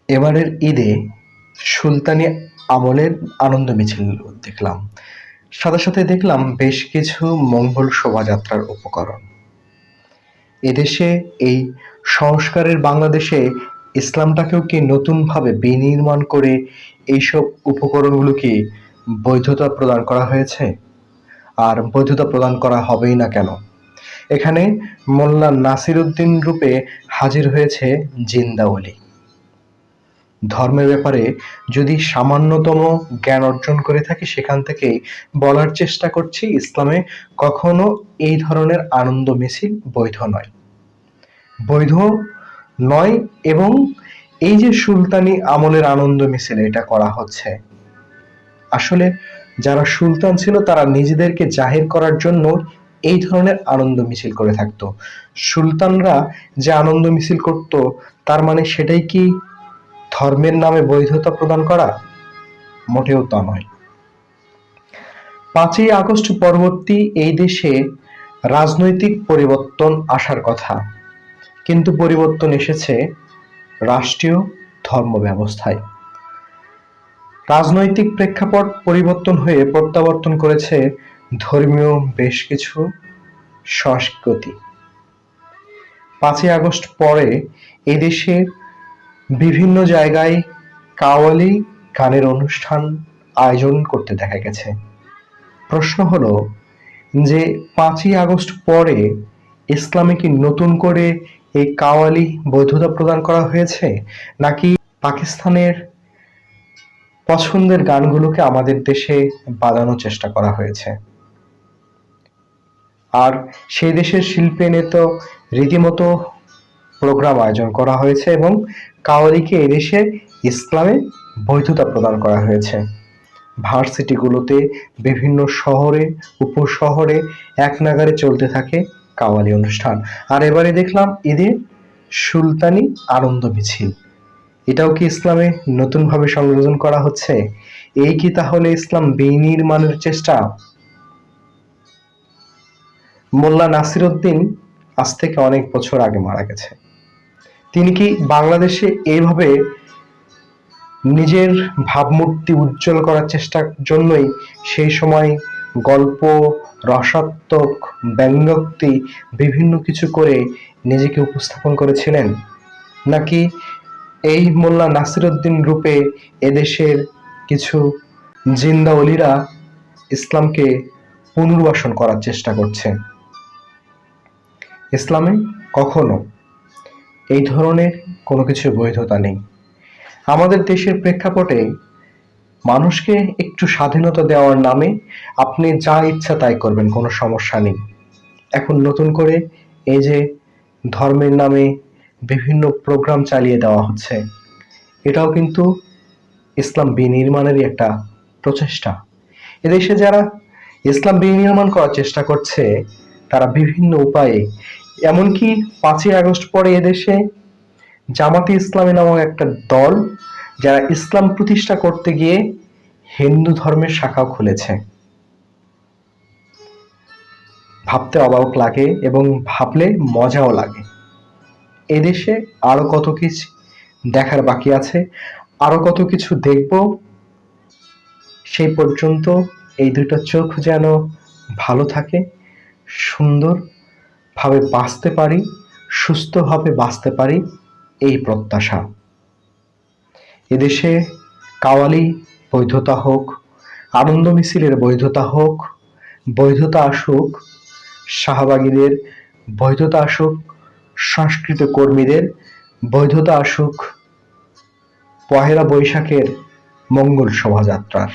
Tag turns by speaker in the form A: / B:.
A: এবারের ঈদে সুলতানি আমলের আনন্দ মিছিল দেখলাম। সাথে সাথে দেখলাম বেশ কিছু মঙ্গল শোভাযাত্রার উপকরণ। এদেশে এই সংস্কারের বাংলাদেশে ইসলামটাকেও কি নতুনভাবে বিনির্মাণ করে এইসব উপকরণগুলোকে বৈধতা প্রদান করা হয়েছে? আর বৈধতা প্রদান করা হবেই না কেন? এখানে মোল্লা নাসিরউদ্দিন রূপে হাজির হয়েছে জিন্দাওয়ালি। ধর্মের ব্যাপারে যদি সামান্যতম জ্ঞান অর্জন করে থাকি, সেখান থেকেই বলার চেষ্টা করছি ইসলামে কখনো এই ধরনের আনন্দ মিছিল বৈধ নয়। বৈধ নয়। এবং এই যে সুলতানি আমলের আনন্দ মিছিল এটা করা হচ্ছে, আসলে যারা সুলতান ছিল তারা নিজেদেরকে জাহির করার জন্য এই ধরনের আনন্দ মিছিল করে থাকতো। সুলতানরা যে আনন্দ মিছিল করত, তার মানে সেটাই কি ধর্মের নামে বৈধতা প্রদান করা? মোটেও তা নয়। 5ই আগস্ট পরবর্তী এই দেশে রাজনৈতিক পরিবর্তন আসার কথা, কিন্তু পরিবর্তন এসেছে রাষ্ট্রীয় ধর্ম ব্যবস্থায়। রাজনৈতিক প্রেক্ষাপট পরিবর্তন হয়ে প্রত্যাবর্তন করেছে ধর্মীয় বেশ কিছু সংস্কৃতি। 5ই আগস্ট পরে এদেশের বিভিন্ন জায়গায় কাওয়ালি গানের অনুষ্ঠান আয়োজন করতে দেখা গেছে। প্রশ্ন হলো যে 5ই আগস্ট পরে ইসলামে কি নতুন করে এই কাওয়ালি বৈধতা প্রদান করা হয়েছে, নাকি পাকিস্তানের পছন্দের গানগুলোকে আমাদের দেশে বাজানোর চেষ্টা করা হয়েছে? আর সেই দেশের শিল্পী এনে তো রীতিমতো প্রোগ্রাম আয়োজন করা হয়েছে এবং কাওয়ালিকে এদেশে ইসলামে বৈধতা প্রদান করা হয়েছে। ভার্সিটিগুলোতে বিভিন্ন শহরে উপশহরে এক নাগাড়ে চলতে থাকে কাওয়ালি অনুষ্ঠান। আর এবারে দেখলাম ঈদে সুলতানি আনন্দ মিছিল। এটাও কি ইসলামে নতুনভাবে সংযোজন করা হচ্ছে? এই কি তাহলে ইসলাম বিনির্মাণের চেষ্টা? মোল্লা নাসিরউদ্দিন আজ থেকে অনেক বছর আগে মারা গেছে। তিনি কি বাংলাদেশে এইভাবে নিজের ভাবমূর্তি উজ্জ্বল করার চেষ্টার জন্যই সেই সময় গল্প, রসাত্মক, ব্যঙ্গোক্তি বিভিন্ন কিছু করে নিজেকে উপস্থাপন করেছিলেন? নাকি এই মোল্লা নাসিরউদ্দিন রূপে এদেশের কিছু জিন্দা অলিরা ইসলামকে পুনর্বাসন করার চেষ্টা করছে? ইসলামে কখনো এই ধরনের কোনো কিছু বৈধতা নেই। আমাদের দেশের প্রেক্ষাপটে মানুষকে একটু স্বাধীনতা দেওয়ার নামে আপনি যা ইচ্ছা তাই করবেন, কোনো সমস্যা নেই। এখন নতুন করে এই যে ধর্মের নামে বিভিন্ন প্রোগ্রাম চালিয়ে দেওয়া হচ্ছে, এটাও কিন্তু ইসলাম বিনির্মাণেরই একটা প্রচেষ্টা। এদেশে যারা ইসলাম বিনির্মাণ করার চেষ্টা করছে তারা বিভিন্ন উপায়ে, এমনকি 5ই আগস্ট পরে এদেশে জামাতে ইসলামী নামক একটা দল, যারা ইসলাম প্রতিষ্ঠা করতে গিয়ে হিন্দু ধর্মের শাখাও খুলেছে। ভাবতে অবাক লাগে এবং ভাবলে মজাও লাগে। এদেশে আরো কত কিছু দেখার বাকি আছে, আরো কত কিছু দেখব। সেই পর্যন্ত এই দুটো চোখ যেন ভালো থাকে, সুন্দরভাবে বাঁচতে পারি, সুস্থভাবে বাঁচতে পারি, এই প্রত্যাশা। এদেশে কাওয়ালি বৈধতা হোক, আনন্দ মিছিলের বৈধতা হোক, বৈধতা আসুক শাহবাগীদের, বৈধতা আসুক সংস্কৃত কর্মীদের, বৈধতা আসুক পহেলা বৈশাখের মঙ্গল শোভাযাত্রার।